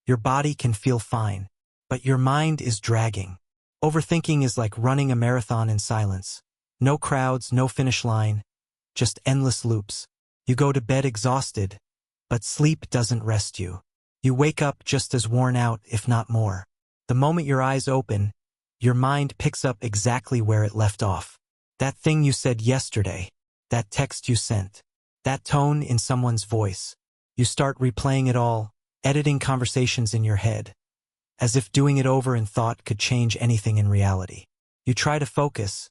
Your body can feel fine, but your mind is dragging. Overthinking is like running a marathon in silence. No crowds, no finish line, just endless loops. You go to bed exhausted, but sleep doesn't rest you. You wake up just as worn out, if not more. The moment your eyes open, your mind picks up exactly where it left off. That thing you said yesterday, that text you sent, that tone in someone's voice. You start replaying it all, editing conversations in your head, as if doing it over in thought could change anything in reality. You try to focus,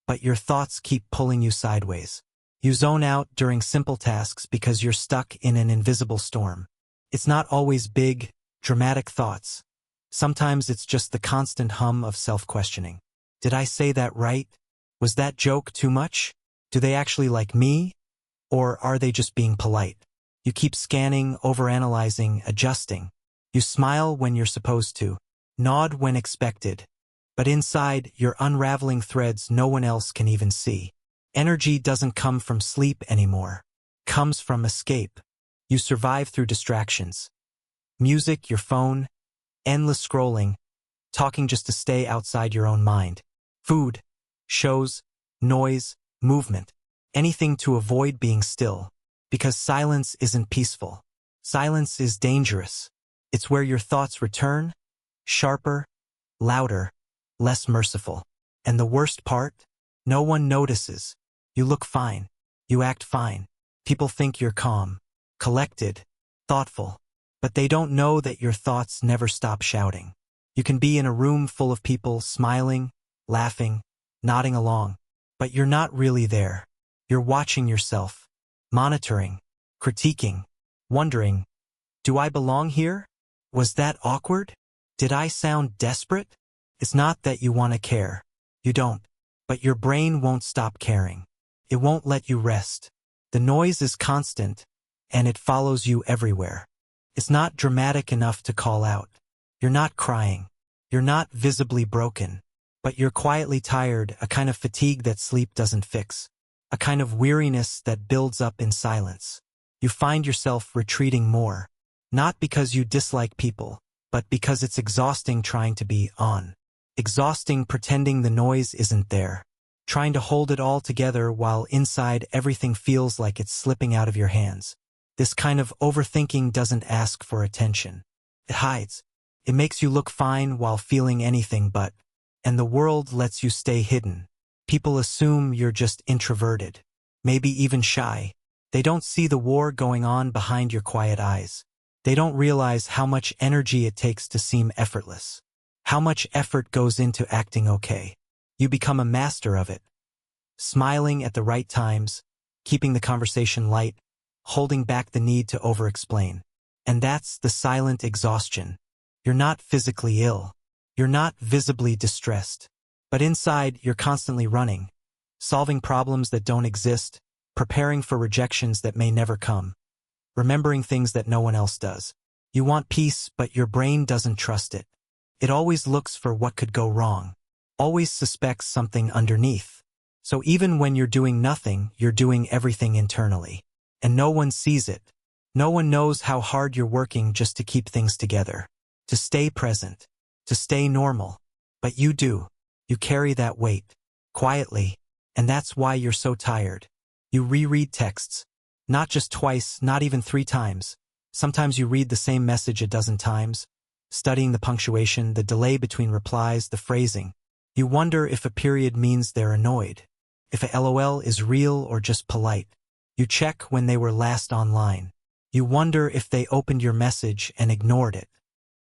but your thoughts keep pulling you sideways. You zone out during simple tasks because you're stuck in an invisible storm. It's not always big, dramatic thoughts. Sometimes it's just the constant hum of self-questioning. Did I say that right? Was that joke too much? Do they actually like me? Or are they just being polite? You keep scanning, overanalyzing, adjusting. You smile when you're supposed to, nod when expected. But inside, you're unraveling threads no one else can even see. Energy doesn't come from sleep anymore. It comes from escape. You survive through distractions. Music, your phone, endless scrolling, talking just to stay outside your own mind. Food, shows, noise, movement. Anything to avoid being still. Because silence isn't peaceful. Silence is dangerous. It's where your thoughts return, sharper, louder, less merciful. And the worst part? No one notices. You look fine. You act fine. People think you're calm, collected, thoughtful. But they don't know that your thoughts never stop shouting. You can be in a room full of people smiling, laughing, nodding along. But you're not really there. You're watching yourself, monitoring, critiquing, wondering, do I belong here? Was that awkward? Did I sound desperate? It's not that you want to care. You don't. But your brain won't stop caring. It won't let you rest. The noise is constant, and it follows you everywhere. It's not dramatic enough to call out. You're not crying. You're not visibly broken. But you're quietly tired, a kind of fatigue that sleep doesn't fix. A kind of weariness that builds up in silence. You find yourself retreating more. Not because you dislike people, but because it's exhausting trying to be on. Exhausting pretending the noise isn't there. Trying to hold it all together while inside everything feels like it's slipping out of your hands. This kind of overthinking doesn't ask for attention. It hides. It makes you look fine while feeling anything but. And the world lets you stay hidden. People assume you're just introverted. Maybe even shy. They don't see the war going on behind your quiet eyes. They don't realize how much energy it takes to seem effortless. How much effort goes into acting okay. You become a master of it. Smiling at the right times, keeping the conversation light, holding back the need to over-explain. And that's the silent exhaustion. You're not physically ill. You're not visibly distressed. But inside, you're constantly running, solving problems that don't exist, preparing for rejections that may never come, remembering things that no one else does. You want peace, but your brain doesn't trust it. It always looks for what could go wrong, always suspects something underneath. So even when you're doing nothing, you're doing everything internally. And no one sees it. No one knows how hard you're working just to keep things together, to stay present, to stay normal. But you do. You carry that weight, quietly, and that's why you're so tired. You reread texts, not just twice, not even 3 times. Sometimes you read the same message a dozen times, studying the punctuation, the delay between replies, the phrasing. You wonder if a period means they're annoyed, if a LOL is real or just polite. You check when they were last online. You wonder if they opened your message and ignored it,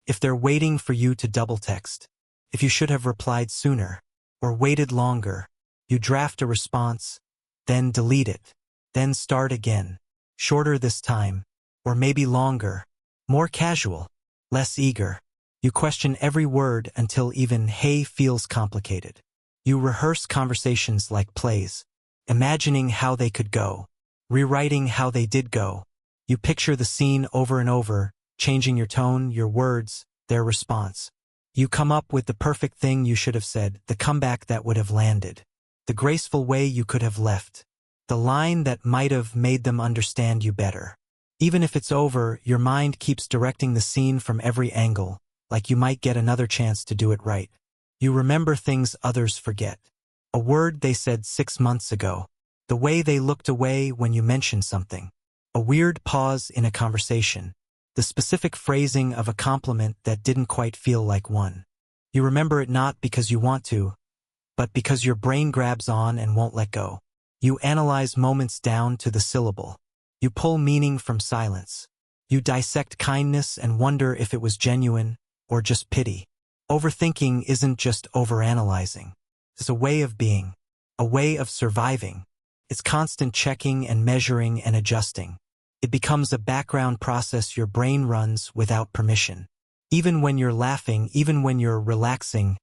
if they're waiting for you to double text, if you should have replied sooner, or waited longer. You draft a response, then delete it, then start again, shorter this time, or maybe longer, more casual, less eager. You question every word until even hey feels complicated. You rehearse conversations like plays, imagining how they could go, rewriting how they did go. You picture the scene over and over, changing your tone, your words, their response. You come up with the perfect thing you should have said, the comeback that would have landed, the graceful way you could have left, the line that might have made them understand you better. Even if it's over, your mind keeps directing the scene from every angle, like you might get another chance to do it right. You remember things others forget. A word they said 6 months ago. The way they looked away when you mentioned something. A weird pause in a conversation. The specific phrasing of a compliment that didn't quite feel like one. You remember it not because you want to, but because your brain grabs on and won't let go. You analyze moments down to the syllable. You pull meaning from silence. You dissect kindness and wonder if it was genuine or just pity. Overthinking isn't just overanalyzing. It's a way of being, a way of surviving. It's constant checking and measuring and adjusting. It becomes a background process your brain runs without permission. Even when you're laughing, even when you're relaxing,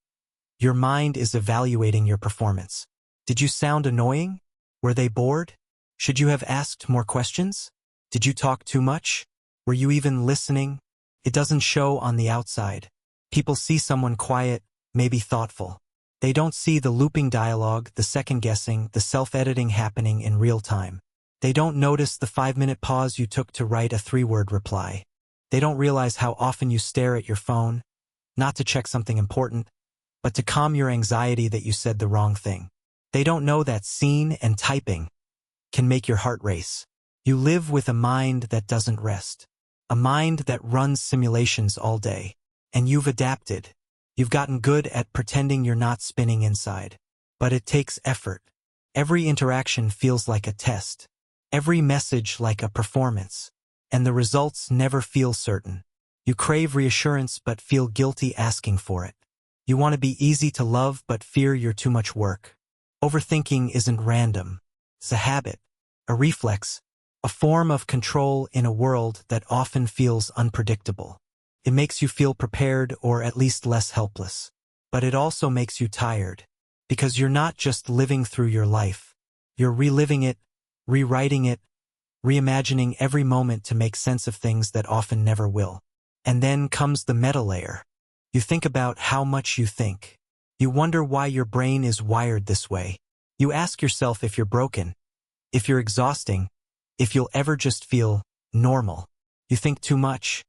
your mind is evaluating your performance. Did you sound annoying? Were they bored? Should you have asked more questions? Did you talk too much? Were you even listening? It doesn't show on the outside. People see someone quiet, maybe thoughtful. They don't see the looping dialogue, the second-guessing, the self-editing happening in real time. They don't notice the 5-minute pause you took to write a 3-word reply. They don't realize how often you stare at your phone, not to check something important, but to calm your anxiety that you said the wrong thing. They don't know that seeing and typing can make your heart race. You live with a mind that doesn't rest. A mind that runs simulations all day. And you've adapted. You've gotten good at pretending you're not spinning inside. But it takes effort. Every interaction feels like a test. Every message like a performance. And the results never feel certain. You crave reassurance but feel guilty asking for it. You want to be easy to love but fear you're too much work. Overthinking isn't random. It's a habit, a reflex, a form of control in a world that often feels unpredictable. It makes you feel prepared or at least less helpless. But it also makes you tired. Because you're not just living through your life. You're reliving it, rewriting it, reimagining every moment to make sense of things that often never will. And then comes the meta layer. You think about how much you think. You wonder why your brain is wired this way. You ask yourself if you're broken, if you're exhausting, if you'll ever just feel normal. You think too much.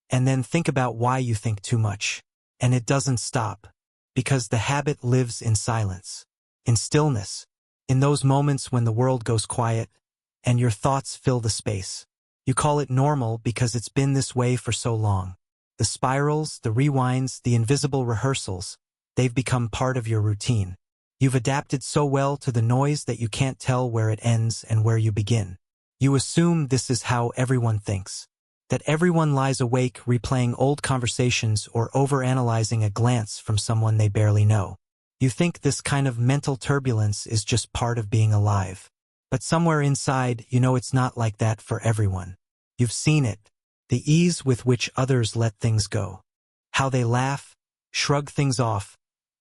And then think about why you think too much. And it doesn't stop. Because the habit lives in silence, in stillness, in those moments when the world goes quiet and your thoughts fill the space. You call it normal because it's been this way for so long. The spirals, the rewinds, the invisible rehearsals, they've become part of your routine. You've adapted so well to the noise that you can't tell where it ends and where you begin. You assume this is how everyone thinks. That everyone lies awake replaying old conversations or overanalyzing a glance from someone they barely know. You think this kind of mental turbulence is just part of being alive. But somewhere inside, you know it's not like that for everyone. You've seen it, the ease with which others let things go. How they laugh, shrug things off,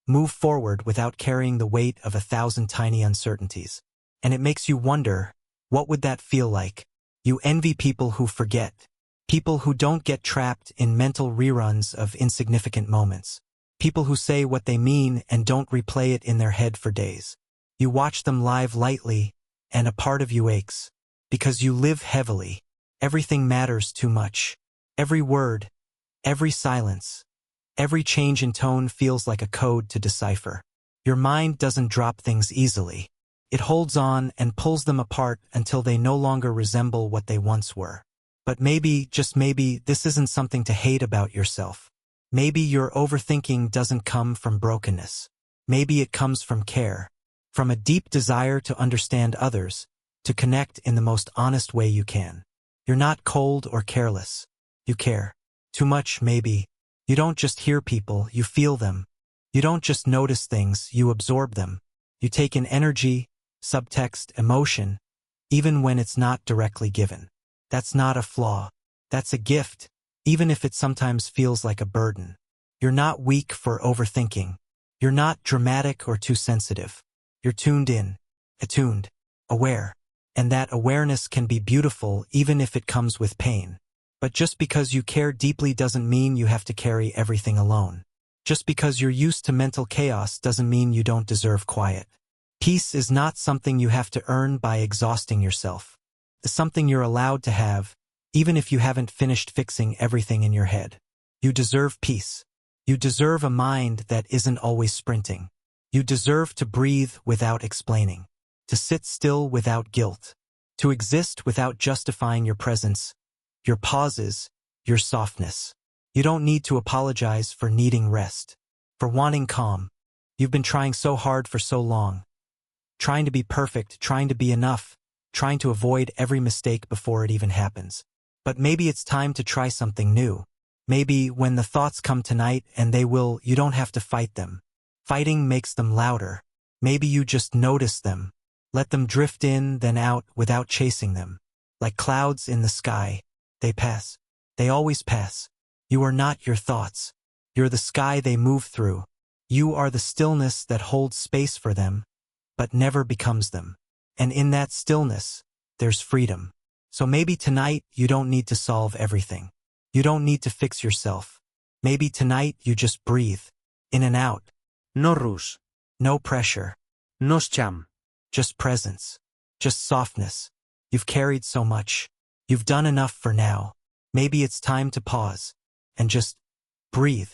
move forward without carrying the weight of 1,000 tiny uncertainties. And it makes you wonder, what would that feel like? You envy people who forget. People who don't get trapped in mental reruns of insignificant moments. People who say what they mean and don't replay it in their head for days. You watch them live lightly, and a part of you aches. Because you live heavily. Everything matters too much. Every word, every silence, every change in tone feels like a code to decipher. Your mind doesn't drop things easily. It holds on and pulls them apart until they no longer resemble what they once were. But maybe, just maybe, this isn't something to hate about yourself. Maybe your overthinking doesn't come from brokenness. Maybe it comes from care. From a deep desire to understand others, to connect in the most honest way you can. You're not cold or careless. You care. Too much, maybe. You don't just hear people, you feel them. You don't just notice things, you absorb them. You take in energy, subtext, emotion, even when it's not directly given. That's not a flaw. That's a gift, even if it sometimes feels like a burden. You're not weak for overthinking. You're not dramatic or too sensitive. You're tuned in, attuned, aware. And that awareness can be beautiful even if it comes with pain. But just because you care deeply doesn't mean you have to carry everything alone. Just because you're used to mental chaos doesn't mean you don't deserve quiet. Peace is not something you have to earn by exhausting yourself. It's something you're allowed to have, even if you haven't finished fixing everything in your head. You deserve peace. You deserve a mind that isn't always sprinting. You deserve to breathe without explaining, to sit still without guilt, to exist without justifying your presence, your pauses, your softness. You don't need to apologize for needing rest, for wanting calm. You've been trying so hard for so long, trying to be perfect, trying to be enough, trying to avoid every mistake before it even happens. But maybe it's time to try something new. Maybe when the thoughts come tonight, and they will, you don't have to fight them. Fighting makes them louder. Maybe you just notice them. Let them drift in, then out, without chasing them. Like clouds in the sky, they pass. They always pass. You are not your thoughts. You're the sky they move through. You are the stillness that holds space for them, but never becomes them. And in that stillness, there's freedom. So maybe tonight you don't need to solve everything. You don't need to fix yourself. Maybe tonight you just breathe, in and out. No rush. No pressure. No sham. Just presence. Just softness. You've carried so much. You've done enough for now. Maybe it's time to pause and just breathe.